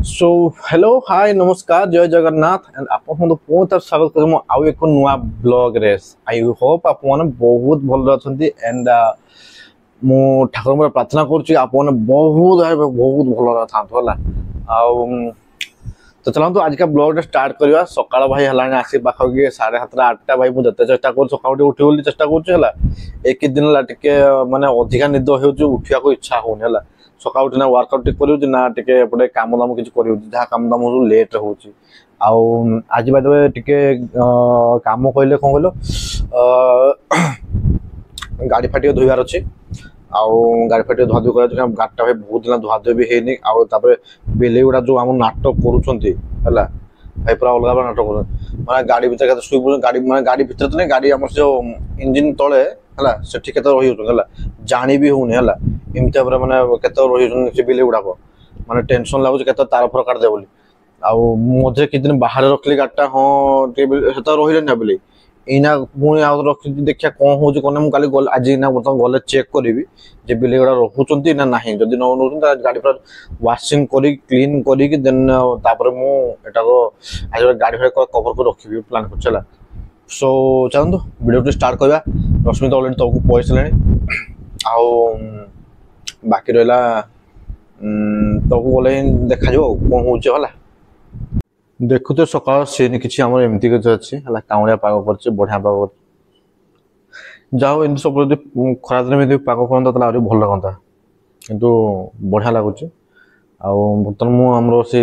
So hello hi नमस्कार जय Jagannath and आपन पुणी थर स्वागत कर आउ एक नुआ ब्लॉग रेस आई होप आप बहुत भल अच्छे एंड मु ठाकुर प्रार्थना करुच्ची आप बहुत बहुत भल था तो चलते आज का ब्लॉग स्टार्ट करवा सकाळ भाई है आसी पाखी 7:30 8टा भाई मुझे चेष्टा कर सकाल उठी चेष्टा कर एक दिन टे मानने अधिका निद हो उठा इच्छा होनी सकाल उठना वर्कआउट टे ना टे काम दाम किसी कर काम दाम लेट हो आज बाय टे काम कहले कौन कहल गाड़ी फाटी धोबार अच्छे आउ गाड़ी फाटी धुआ धुई कर गाड़ीटा भाई बहुत दिन धुआ धुई भी है आउे बिले गुड़ा जो आम नाटक करुँच भाई पूरा अलग अलग नाटक कर माने गाड़ी भीतर शुई गाड़ी माने गाड़ी भीतर तो नहीं गाड़ी आम जो इंजिन तले है से रही जानी भी होनी है एमती भाव मैंने के बिले गुड़ाक माने टेंशन लगुच के तार फर काटदे बोली आउ मझे कि दिन बाहर रखली गाड़ीटा हाँ रही ना बोली इना पुणी रखी देखिए कौन हो कौन मुझे आज ना बर्तमान गले चेक करी जे बिले गुड़ा रोच ना ना जदि न गाड़ी पूरा वाशिंग कर क्लीन कर देन मुझे आज गाड़ी फाड़ी कवर कर रखी प्लान कर सो चलते वीडियो स्टार्ट करवा रश्मि तो अलरेडी तक पहुँच सारे बाकी रहा तक गले देखा कौन हो देखु तो सकाल सीन किसी आम एमती किसी अच्छी काउलिया पाग कर बढ़िया पाग जाओ एम सब खरा दिन पाग करता आहरी भल लगता किंतु बढ़िया लगुच बर्तमान मुझे से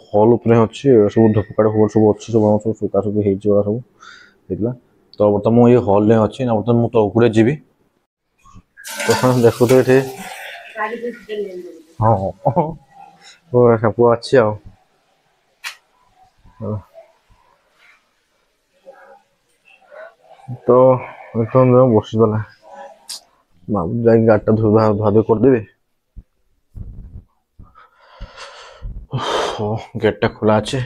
हल अच्छी सब धूपकाड़ होल सब अच्छी सब सुखासुखी सब तो बर्तमान मुझे हल में अच्छी ना बर्तमान मुझे तौकुड़े जी तो देखु तो ये हाँ सब अच्छी आ तो बस जा गाड़ी धुआ धुई करदेवी गेटा खोला अच्छे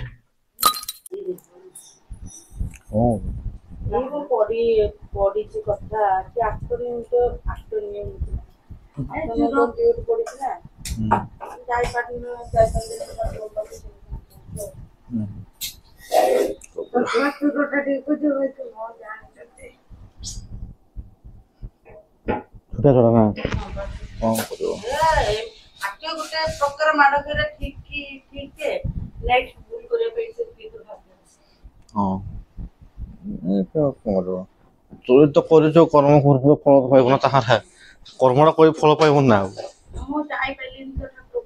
छोटा छोटा ना कौन करियो आके गोटे प्रकार माडो करे ठीक के नेक्स्ट भूल करे पैसे की तो हां ए तो करो तोरे तो करे जो कर्म कर फल पाइबो ना ताहार कर्मडा कोई फल पाइबो ना हम जाई पेलिन तो ठाकुर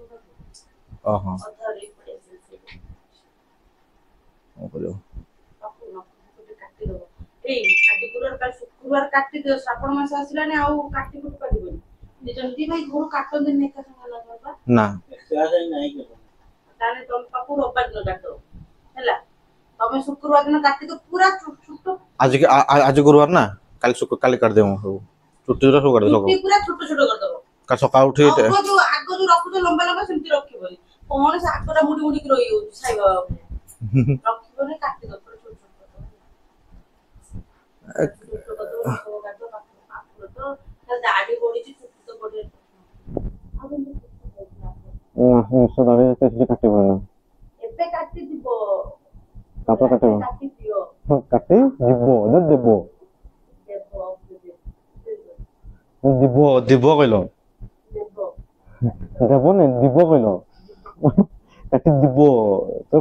हां अधरे पड़े से ओ करियो शुक्रवार काटी दियो श्रावण मास आसिलाने आउ काटी कुट काटिबो जल्दी भाई घर काटन दिन एक संग लगबा ना ऐसा नहीं के ताने तुम पापु रबार न काटो हैला तमे शुक्रवार दिन काटी तो पूरा छोटो आज गुरुवार ना काल काट देमु छुट्टी रो काट दो पूरा छोटो छोटो कर दबो का सका उठी आगो जो रखु तो लंबा लंबा सेमती रखिबो कोन से आगोटा मुडी मुडी के रहियो साइबा रखिबो ने काटी दो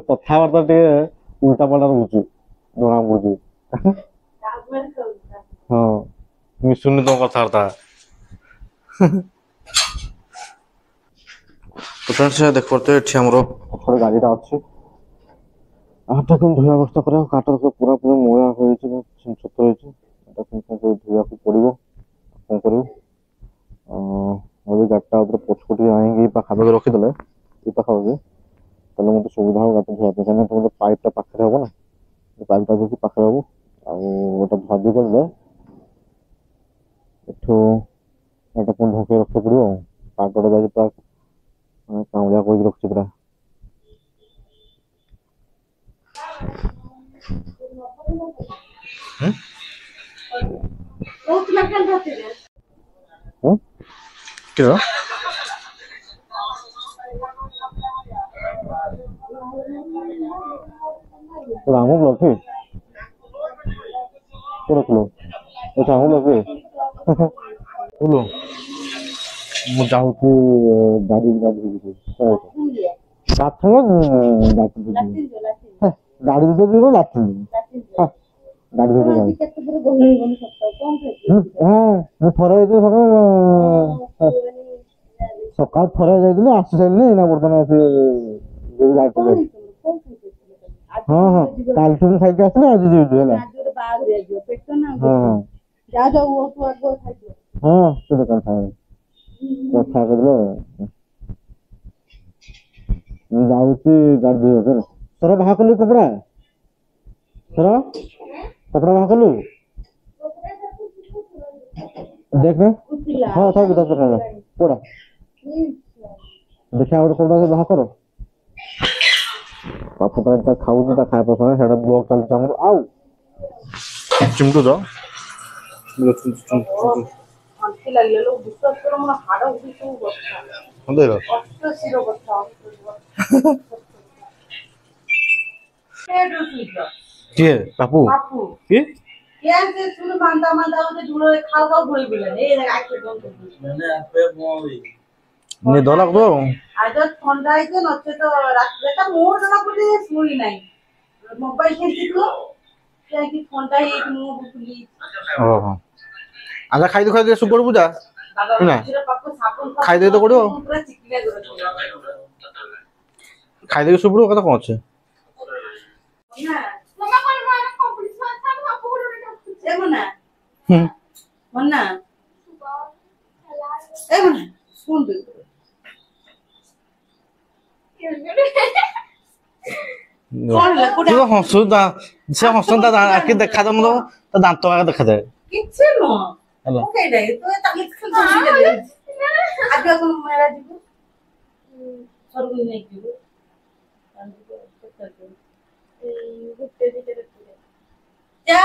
कथबार्ता उल्टा पल्टा रोच जना पड़ी हाँ मिसुनी तो कथबार्ता तो फ्रेंड्स देख पारे ये आमर गाड़ीटा अच्छी आटा कम धोया अवस्था कर काटर तो पूरा पूरा मया हो छत रही धोया पड़ो कौन कर गाड़ीटा पछपट आएंगे पाखापाखि रखीदे ये पाखापाखि तेल मतलब सुविधा हो गाड़ी धोआ कहीं तुम पाइपटा पाखे हम ना पाइपटा जो पाखे हम आटा धुआधुई करदे एटा पुणी ढोके रख पड़ो पागटा जाए पूरा काउलिया कर रखी पूरा क्या ରାମ ବ୍ଲକ ପୁରା କୁଲ ଏଟା ଆମ ବ୍ଲକ କୁଲ ମୁଁ ଯାଉଛି ଗାଡ଼ି ଗାଡ଼ି ବାଥରୁମ ଗାଡ଼ି ଭିତରେ ଯିବ ଲାଟ୍ରିନ୍ ଗାଡ଼ି ଭିତରେ ମୁଁ ଥରେ ଯାଇଥିଲି ସକାଳୁ ଥରେ ଯାଇଥିଲି ଆସି ସାରିଲିନି ଏଇନା ବର୍ତ୍ତମାନ ଆସି ଯାଇଥିଲି ହଁ ହଁ କାଲିଠୁ ମୁଁ ଖାଇକି ଆସିଲି ଆଜି ଯିବି ହେଲା ହଁ ହଁ ହଁ ସେଟା କଥା କଥା କରିବ ମୁଁ ଯାଉଛି ଗାଡ଼ି ଧୋଇବାକୁ ହେଲା ତୋର ବାହା କଲୁ କପଡ଼ା ତୋର କପଡ଼ା ବାହା କଲୁ देख हाँ था दस कोड़ा देखा गोटे कपड़ा बाहा कर बापू का खाऊ खाया पसंद है ब्लॉग चलता आउ चिमटू तो किए बापू किए क्या से सुन मांदा मांदा होते धुलो खाओ खाओ भूल बिले ए आके दो मैंने आपे मोई ने दलक तो आज ठंडा है तो नचे तो रात बेटा मोर जना बोले सुई नहीं मोबाइल खेलती तो क्या कि ठंडा है मोर बुली ओहो आजा खाई दे सुपर पूजा ना खाई दे तो कोड़ो पूरा चिकना कर खाई दे सुपर कथा कौन छे ना मम्मा कोन मारा कंपटीशन था बापू ए मना मना ए मना सुन दे कौन ला कोडा तू हंसु दा से हंसन दा आके देखा दम तो दांत आके देखा दे किछ नो हेलो ओके दे तो ताकि खेल दे आज को मेरा जीव सरगु नहीं जीव जा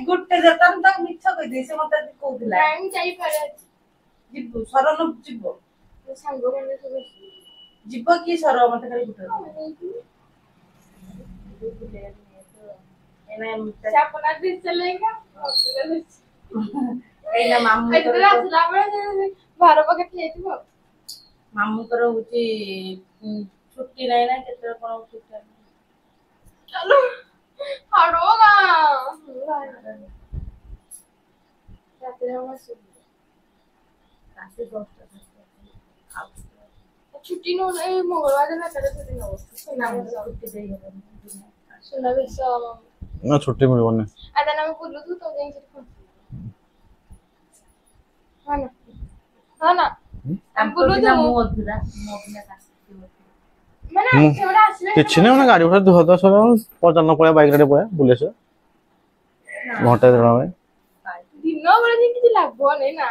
गुट्टे जतन तक मिछ कहि दे से मते कहउला टाइम चाहि पारे जिबो सरन जिबो संग माने सब जिबो की सर मते खाली गुट्टे एना चापना दिन चलेगा एना मामू इधर असला बळे 12 पके खेतिबो मामू कर होची छुट्टी नाही ना केतर कोन छुट्टी चलो हड़ोगा रात में हम रात 10 छुट्टी नो मंगलवार दिन करे छुट्टी नो सुना छुट्टी दे सुना भी सब ना छुट्टी मिलबो ने आदा ना बोलू तू तो जाई से हां ना हम बोलू तो मो अधूरा मो बिना का ମାନେ ସେଗୁଡା ଆସିଲେ କିଛି ନାହିଁ ମାନେ ଗାଡି ଭଡା 2010 ପଳେଆ ବାଇକ ରେ ପଳେଆ ବୁଲେଛ ଘଣ୍ଟା ଦେଣ ଭାଇ ଦିନ ବେଳେ ବି କିଛି ଲାଭ ନାହିଁ ନା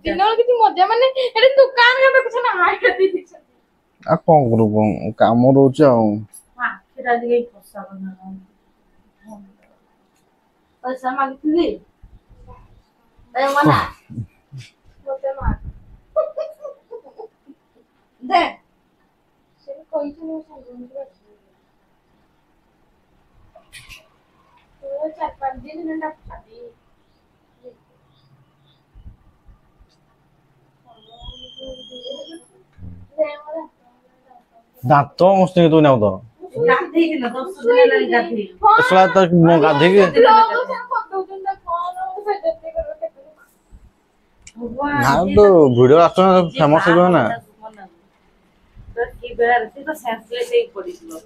ଦିନ ବେଳେ କିଛି ମଜା ମାନେ ଏଠି ଦୋକାନ ରେ ଦେଖୁଛ ନା ହାଇଟ ଦେଇଛ आ कौन करू काम रोच हां फिर आज गई पैसा बना पैसा मांगती दे मना मते मार दे कोई तो नहीं समझ तो 4-5 दिन में डॉक्टर दी दांत मस्त तू ना तो गाधी के ना 10 दिन लगी गाधी असला तक मो गाधी के हां तो वीडियो आस्तो फेमस हो ना की बेर से तो सेंसले से पड़ी लो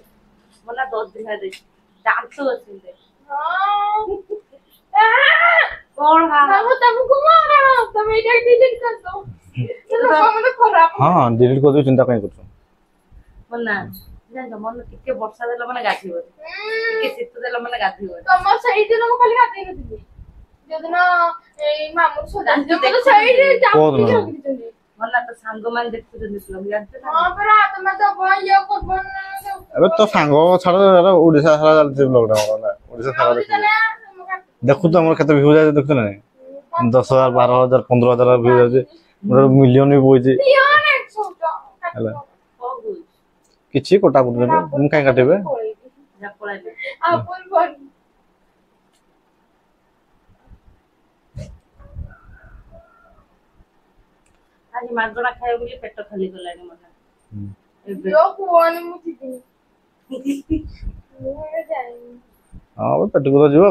मना 10 दिन दे डांस तो अच्छे दे हां कौन हां तुमको मारा तुम एटा डिलीट कर दो चलो मतलब खराब हां डिलीट कर दो चिंता काई करछो मना जान मन टिके वर्षा देला माने गाथिबो टिके शीत देला माने गाथिबो तम सही दिन म खाली गाथि नथिबी जदिन ए मामू सोदा जो सही जापी रखितली मना तो सांग मान देखु दिसलो जानते ना हां पर तुम तो ये करबन अबे तो सांग छाड़ ओडिसा सारा चलते लॉकडाउन ना ओडिसा सारा देखु तो हमर केते व्यू जाय देखु ना 10000 12000 15000 व्यू जाय मोर मिलियन भी बोइजे ହେଲା କିଛି କୋଟା କୋଟି ଦେବେ ମୁଁ କାଇଁ କାଟିବେ ପଳାଇଲେ ଆପଣ ଫୋନ ଆଜି ମାଗଣା ଖାଇବ ବୋଲି ପେଟ ଖାଲି ଗଲାଣି ମନା ଯୋ କୁହନି ମୁଁ ଯିବିନି ମୁଁ ଯାଇନି ହଁ ପେଟକୁ ତ ଯିବ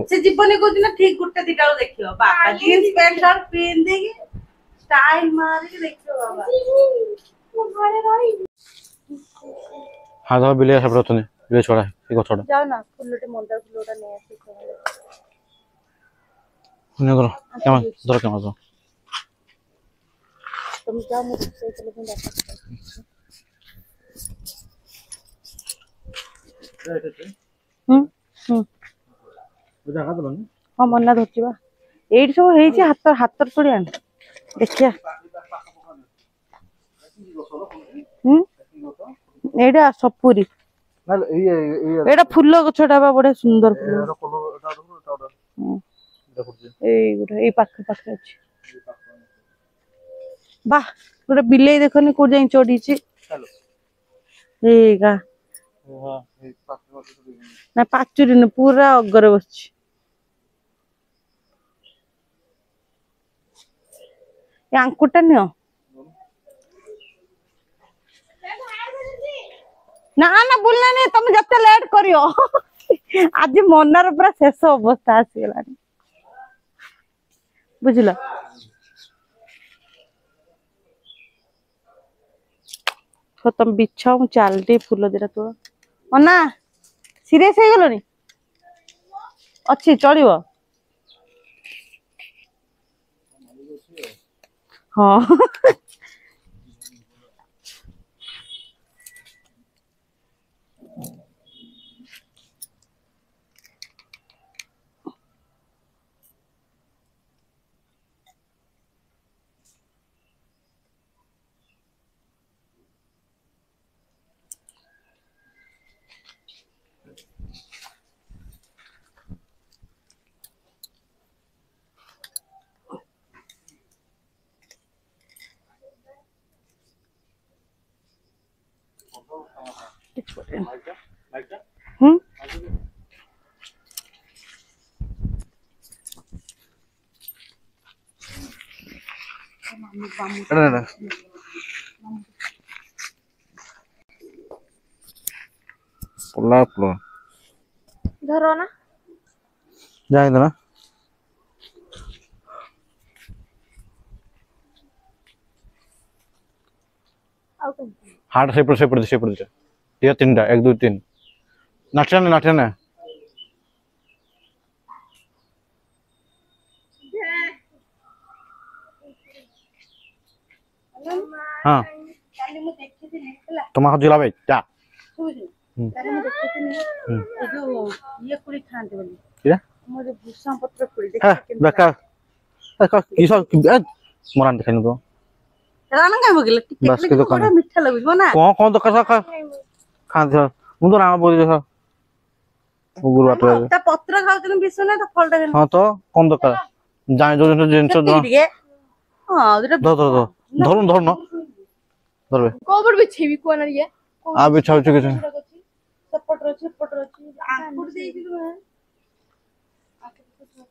ସେ ଯିବନି କୋଉଦିନ ଠିକ ଗୋଟେ ଦିଟା ବେଳକୁ ଦେଖିବ ବାପା ଜିନ୍ସ ପ୍ୟାଣ୍ଟ ସାର୍ଟ ପିନ୍ଧିକି ଷ୍ଟାଇଲ ମାରିକି ଦେଖିବ ବାବା ମୁଁ ଘରେ ରହିବି ହଁ ଧର ବିଲେଇ ସେପଟେ ଅଛନ୍ତି ବିଲେଇ ଛଡା ଏ ଗଛଟା ଯାଉ ନା ଫୁଲଟେ ମନ୍ଦାର ଫୁଲଟା ନେଇ ଆସି ଧର କେମା ଧର তুমি যাও ମୁଁ ସେଇଥିଲେ ପୁଣି ବାପା ହଁ ମନା ଧରୁଛି ବା ଏଇଠି ସବୁ ହେଇଛି ହାତରେ ତୋଳି ଆଣି ଦେଖିଆ ଏଇଟା ସପୁରୀ ଏଇଟା ଫୁଲ ଗଛଟା ବା ବଢିଆ ସୁନ୍ଦର ଫୁଲ ଏଇଗୁଡା ଏଇ ପାଖେ ଅଛି ବାহ ଗୋଟେ ବିଲେଇ ଦେଖନି କୋଉଠି ଯାଇ ଚଢିଛି ଏଇଗା ନା ପାଚୁରୀ ନୁହେଁ ପୁରା ଅଗରେ ବସିଛି ଆଙ୍କୁଟା ନିଅ ନା ନା ବୁଲିଲାନି ତମେ ଯେତେ ଲେଟ୍ କରିବ ଆଜି ମନର ପୁରା ଶେଷ ଅବସ୍ଥା ଆସିଗଲାଣି ବୁଝିଲ ତମେ ବିଛାଅ ମୁଁ ଚାଲିଲି ଫୁଲ ଦିଟା ତୋଳ ଅନା ସିରିୟସ୍ ହେଇଗଲଣି ଅଛି ଚଳିବ ହଁ ଧର ନା ଯାଇ ନା हार्ट सेपरेट ये तीनटा 1 2 3 नाचना ना हाँ କାଲି ମୁଁ ଦେଖିଥିଲି ହେଲା तुम जिला भाई जा କାଲି ମୁଁ ଦେଖିଥିଲି ଏ ଯୋଉ ଇଏ କୁଳି ଖାଆନ୍ତି ବୋଲି क्या ମୋର ଭୂଷଣ ପତ୍ର କୁଳି है ଦେଖିଥିଲି बेकार किसा मोरान दिखाई तो ରାଣ କାଇଁ ବକିଲେ बस के दुकान ବଢିଆ ମିଠା ଲାଗୁଛି ନା कौन दुकान खा खाते मुझे राम बोल देखा गुरुवार ତା ପତ୍ର ଖାଉଛନ୍ତି ବିଷ ନା ତା ଫଳଟା हाँ तो कौन दुकान जाने जो जिनस ଟିକେ ହଁ धर धर न धर बे କୋଉପଟ ବିଛେଇବି କୁଆନା ଇଏ आ बिछा बिछ के ସେପଟର ଅଛି ଆଙ୍କୁଡ ଦେଇକି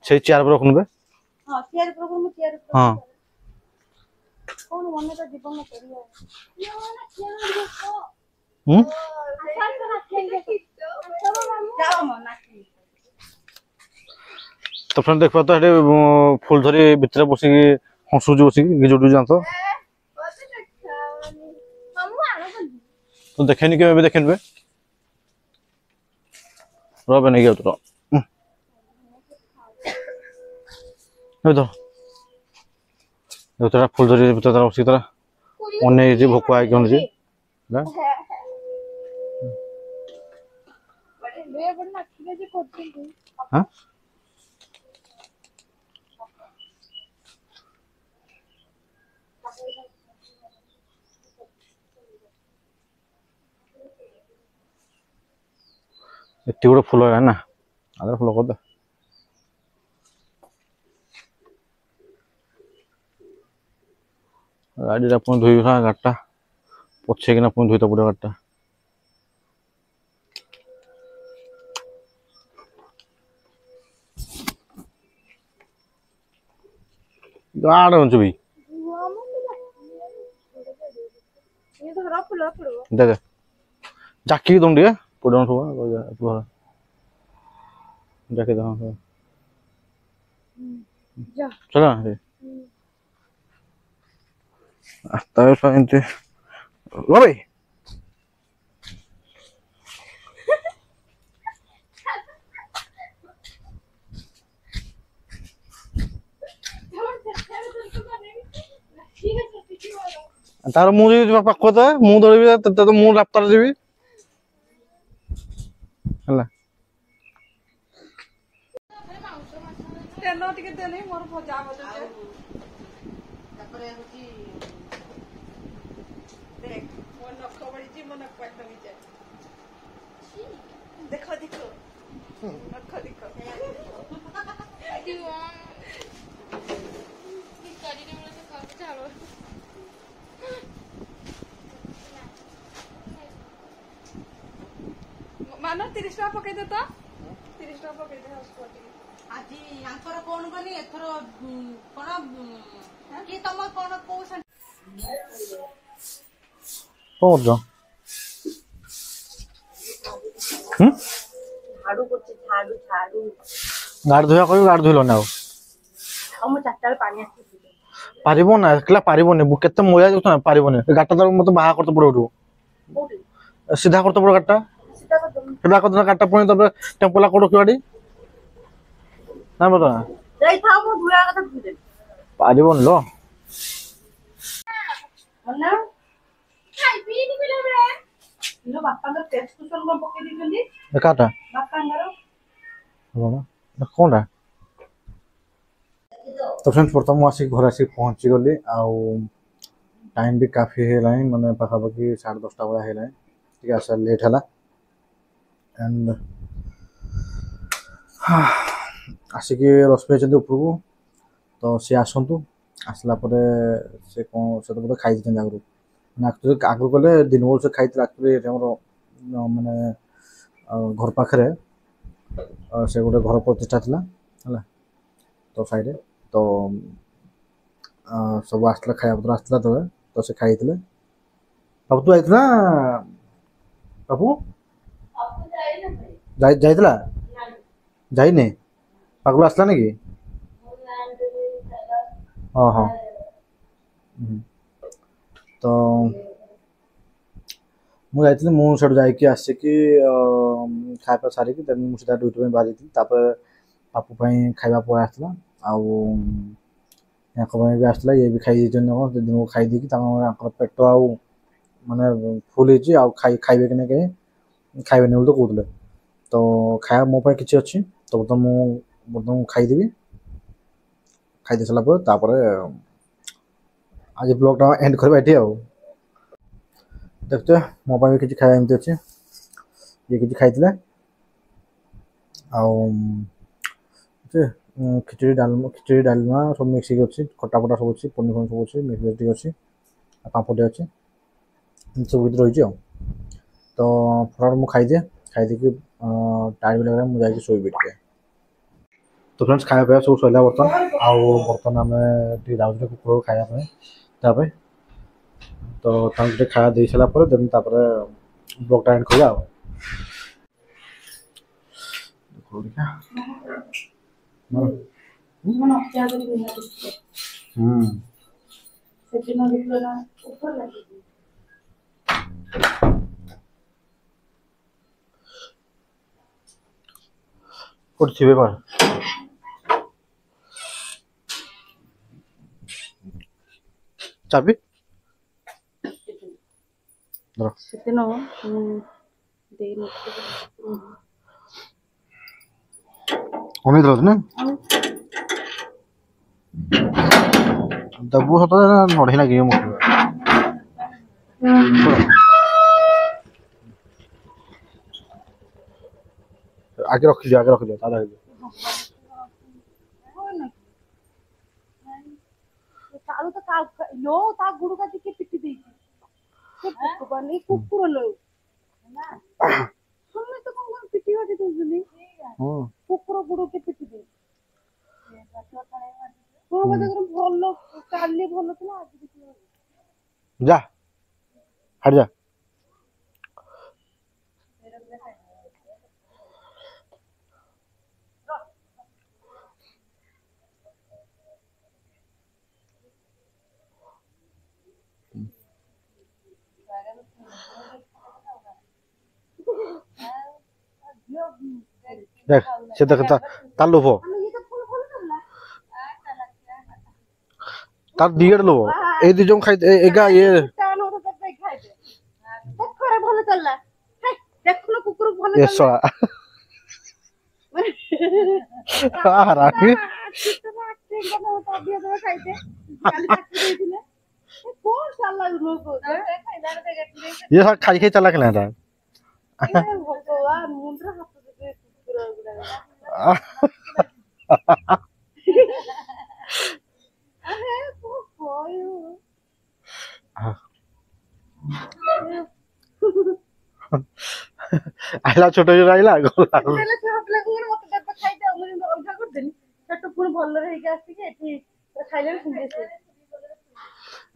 से चेयर पर रखनु बे ହଁ ତିଆରି ପ୍ରଭୁ ମୁଁ ତିଆରି हां କଣ ମନେ ତ ଜୀବନ କରିବ तो फ्रेंड देख पातो हेटे फूल धरी भितर बसी हंसुजी बसी गिजुडू जानतो तो देखेनी के बे देखेन बे रोबे नहीं गयो तो तो तेरा फूल धरी भितर तारा बसी तारा ओने जे भोक आइ कोन जे ना हां एत्ते गुड फूल है ना आदर फूल को दे गाड़ी अपन धोई गाटा पछे किना अपन धोई तो पड़े गाटा गाड़ हो भी ये धरा फुला पड़ो दे जाकी तुम ଟିକେ ପଡନ ସବୁ जाके दो जा चला रे आता है एंते लो भाई तार मु जी पाखो तो मु धरबी तो मु रास्तार जीवी हला तेल टिके देले मोर भजा बजे तापरे होची देख मोर नख बड़ी मोर नख पाट नमी जाए देखो देखो नख देखो कि करी ने मोर से सब चालो मानो 30 टका पके दे तो 30 टका पके दे हॉस्पिटल आज यांकर कोन गनी एथर कोन कि तम कोन कोसन पहुंच झाड़ू करछि झाड़ू झाड़ू गाड़ धोया करू गाड़ धोइलो ना हम चारटा पानी आसी पारिबो ना एकला पारिबो ने केते मोया देखछ ना पारिबो ने गाटा तो मते बाहा करते पड़ो कोठी सीधा करते पड़ो गाटा सीधा कर दम सीधा करते गाटा पणी तबे टेम्पोला कोड किवाडी ना बता जाई था मो धुया कथा धुई दे पारिबो न लो मन्ना खाई पी नि मिले बे लो बापा का टेस्ट कुशन को पके दी जंदी एकाटा बापा अंगारो बोला ना कोनडा तो फ्रेंड्स प्रथम आसी घर आसी पहुंची गली आउ टाइम भी काफी हेलाइन माने पाखा पाखी 10:30 बड़ा हेलाइन ठीक है सर लेट हला एंड आसिकी रश्मि चंदी उपरको तो सी आसंतु आसला परे से कोन से तो खाइ दिते आगु ना एक्चुअली आगु गले दिन बोल से खाइते एक्चुअली हमर माने घर पाखरे से गोटे घर प्रतिष्ठा थिला हला तो साइड तो सब आसला खाया पत्र आसला तो से खाइतले अब तू आइतला बाबू आपको जाई ना जाई जाइतला जाई ने पागल आसला ने की हां हां तो मु जाइतले मु सड जाई कि आसे कि खाइपा सारी कि तन मु सीधा ड्यूटी में बाजी थी तापर पापू पई खाइबा पर आसला आउ या कबे भी आसला ये भी खाई जन हो दिन को खाई दी कि ताकर पेट आउ माने फुल हेची आउ खाइबे कि ने के खाइबे ने बोल तो कहतले तो खाया मो पे किछि अछि तो मु बर्तन खाई देबी खाई दे सला पर तापर आज ब्लॉग टा एंड करबा एठी आउ देखते मो पे किछि खाया एमते अछि ये किछि खाइतले आउ खिचड़ी डालमा सब मिक्स अच्छी खटा फटा सब अच्छी पनीर सब अच्छी मिक्स वेज अच्छी पापड़ अच्छी सब विध रही तो फटाफट मुझे खाईदे कि टाइम लगे मुझे जाकि शोबी टे तो फ्रेंड्स खाया पीया सब सरला बर्तन आउ बर्तन आम जाऊँ कुकुर खायापे तो खाया दे सारापर देन ब्लॉग एंड कर मन क्या करी बिना सेदिन देखलो ना ऊपर लगी कुछ छिबे पर चाबी धर सेदिन दे उम्मीद रहत ना दबु हत नढे लागे मो आगे रख दियो तादा चालू तो का लो ता गुडू का दिके पिटी देई से बने कुकुर लो ना हम तो कोन पिटी होती तुझनी हां कुकुर गुडू के पिटी दे तो बता कर भलो जा हट जा। देख से देख तार लोभ तार दिगड़ लोभ ए दी जन खाई एगा ये ଭଲ ଚାଲିଲା ଦେଖୁନ କୁକୁର ଭଲ ये सळा हारामी ये सब खाई खाई चला के ना आइला छोटो जो आइला गला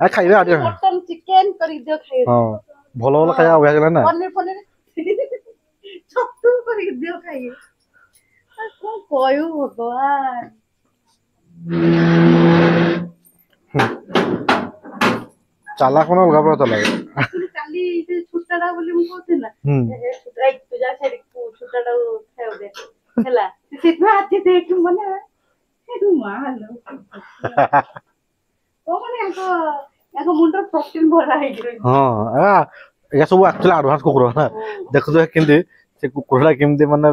आ खाइबे आ मटन चिकेन କରି ଦିଅ ଖାଇବେ हां ଭଲ ଭଲ ଖାଇବା ଅଭ୍ୟାସ ହେଲା ନା ପନିର ପନିର ଛତୁ କରି ଦିଅ ଖାଇବେ ଆଉ କଣ କହିବୁ ଭଗବାନ ଚାଲା କୋନ ଅଲଗା ପ୍ରକାର ଲାଗେ କାଲି ସେ ଛୁଟାଟା ବୋଲି ମୁଁ କହୁଥିଲି ନା ଛୁଟା ତୁ ଯା ସେଠି ଛୁଟାଟା ଖାଇବ ଦେ ହେଲା ସେଥିପାଇଁ ଆଜି ଦେଖ ମାନେ ମାଲୋ କଣ ୟାଙ୍କ ମୁଣ୍ଡର ପ୍ରୋଟିନ ଭରା ହେଇକି ରହିଛି ହଁ या सब एक्चुअली एडवांस कुकुर ना देखो तो केमती से कुकुरला केमती माने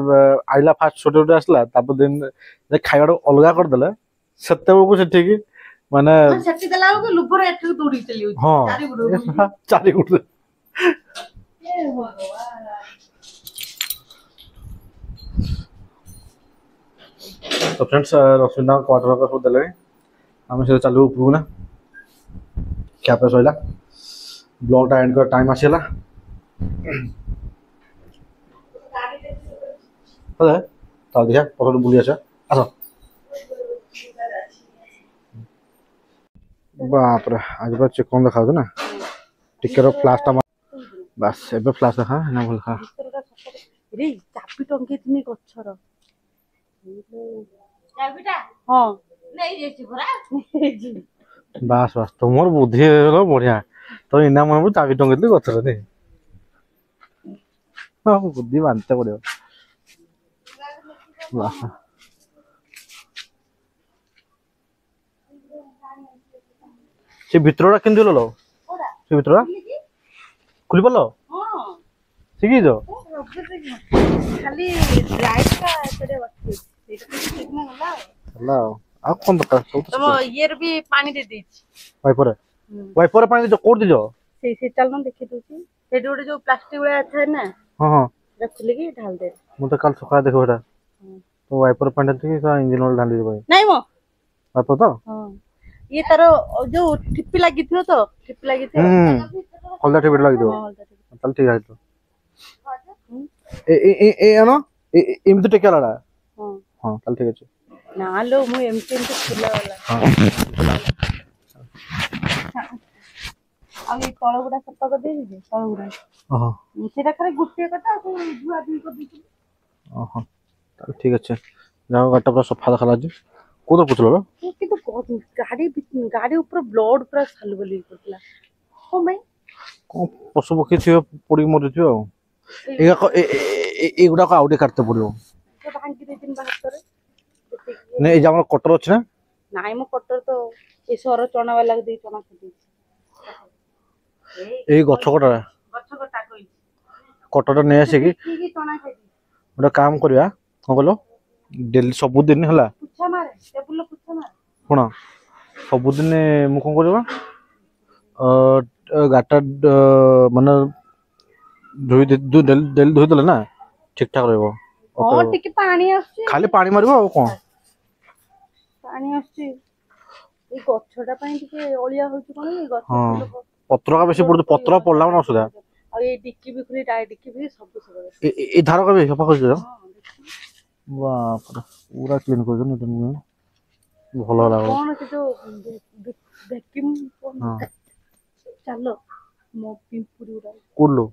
आइला फास्ट छोटे छोटे आसला तापर दिन जे खाइबाडो अलगा कर देले सत्ते को सेठी की माने ସେଠି ଦେଲା ବେଳକୁ ଲୁଭର ଏଠୁ ଦୌଡ଼ି ଚାଲି ଯାଉଛି हां चारि गुट ଏ ଭଗବାନ तो फ्रेंड्स रश्मिना क्वार्टर का सब देले हम से चालू उपरु ना क्या पे सोइला ब्लॉग टा एंड कर टाइम आसीला अरे ताल दिया पकड़ बुली आछा आसो बाप रे आज बा चिकन देखा ना टिकर फ्लाश टा बस एबे फ्लाश देखा ना बोल खा रे ଚାପି ଟଙ୍ଗେଇଥିନି ଗଛର ଚାବିଟା ହଁ ନେଇ ଯାଇଛି ପରା बस बस तुमर बुद्धि हो बढ़िया तो इना मन चाबी टंगेली गथर दे हां बुद्धि मानते पड़ियो वाह से भितरडा केंदी लो से भितरडा खुली पलो ହଁ सिगी जो ଖାଲି ଲାଇଟଟା ଏଥିରେ ଅଛି ସେଇଟା ଠିକ ନା ଗଲା ହେଲା ଆଉ कोन दरकार सब ତମ ଇଏରେ ବି ପାଣି ଦେଇ ଦେଇଛି वाइपर पानी जो कोड दिजो ସେ ଚାଲନ ଦେଖି ଦଉଛି ସେଠି ଗୋଟେ ଯୋଉ ପ୍ଲାଷ୍ଟିକ ଭଳିଆ ଥାଏ ନା हां हां ସେଟା ଖୋଲିକି ଢାଳି ଦେ मु तो कल सका देखो बेटा तो वाइपर पानी थी का इंजन ऑयल डाल दे भाई ନାଇଁ ମ आप तो ହଁ ଇଏ ତାର ଯୋଉ ଠିପି ଲାଗିଥିବ ତ ଠିପି ଲାଗିଥିବ हल्दा टिबिट लगी दो ହଁ, ହଳଦା ଠିପି। चल ठीक है तो ए ए ए ए आनो एमती टेकलाडा ହଁ हां चल ठीक है ନା ଲୋ ମୁଁ ଏମିତି ଖୋଲା ଗଲା हां ଆଉ ଏଇ ତଳ ଗୁଡା ସଫା କରିଦେଇଛି ଯେ ତଳ ଗୁଡା ओहो ସେଇଟା ଖାଲି ଗୋଟିଏ କଥା ଆଉ ଧୁଆ ଧୁଇ କରିଦେଇଥିଲି ओहो चल ठीक है जाओ गाटा पूरा सफा देखला जी कोदर पुछलो କିନ୍ତୁ ଗାଡି ଉପରେ ବ୍ଲଡ ପୁରା ସାଲୁବଲି କରିଥିଲା କଣ ପାଇଁ को पशु पक्षी थियो पड़ी मरि थियो एगा एगुडा को आउटे काटते पड़ियो ଭାଙ୍ଗି ଦେଇଥିଲି ବା ହାତରେ ने ए जे हमर कटर अछि ना ନାଇଁ ମୋ କଟର ତ ଏ ସର ଚଣା ବାଲାକୁ ଦେଇ ଚଣା ଖାଇଦେଇଛି ए गछ कटा ଗଛ କଟା କହିଛି कटटा ने आसे कि କି ଚଣା ଖାଇଦେଇଛି गोटा काम करिया को कहलो डेली सब दिन हला ପୁଛା ମାରେ ଟେବୁଲ ପୁଛା ମାରେ कोन सब दिन मु कोन करबा गाटा माने धोई डेली धोई देले ना ठीक ठाक रहबो ହଁ ଟିକେ ପାଣି ଆସୁଛି खाली पानी मारिबो आ कोन ପାଣି ଆସୁଛି ଏଇ ଗଛଟା ପାଇଁ ଟିକେ ଅଳିଆ ହଉଛି କଣ ଏଇ ଗଛ हां पत्र का बेसी पड़तो पत्र पड़ला मन असुदा ଆଉ ଏଇ ଡିକି ବିକ୍ରି ଡିକି ବି ସବୁ ସବୁ ए धार का भी सफा कर दो बाप रे पूरा क्लीन कर दो नहीं भलो लागो କଣ ସେ ଯୋଉ ଭ୍ୟାକ୍ୟୁମ हां ଚାଲ ମୋ ପିମ୍ପୁଡ଼ି ଗୁଡା କୋଡलो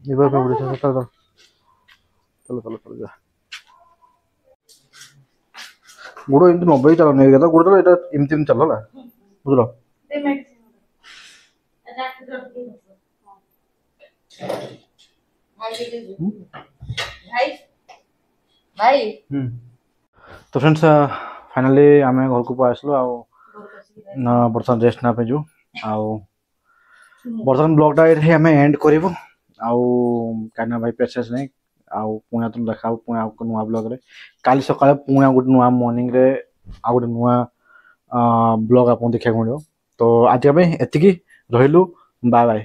इबा पे उड़े चल चल चल चल जा गुड़ो एमती 90 चलो नहीं गया गुड़ो तो এটা এমতি এমতি চলো না বুঝলো दे मेडिसिन भाई भाई तो फ्रेंड्स फाइनली आम घर को आसलु आ बर्तमान रेस्ट ना जो बर्तमान ब्लॉगटा ये आम एंड करूँ आना भाई पेसेंस नहीं आउ पुणे तुम देखा पुणे आउ नुआ ब्लॉग रे काली सकाळे पुणे गोटे नुआ मॉर्निंग रे आ गोटे नुआ ब्लॉग आपन देखा मिलो तो आज एतिकी रहिलु बाय बाय।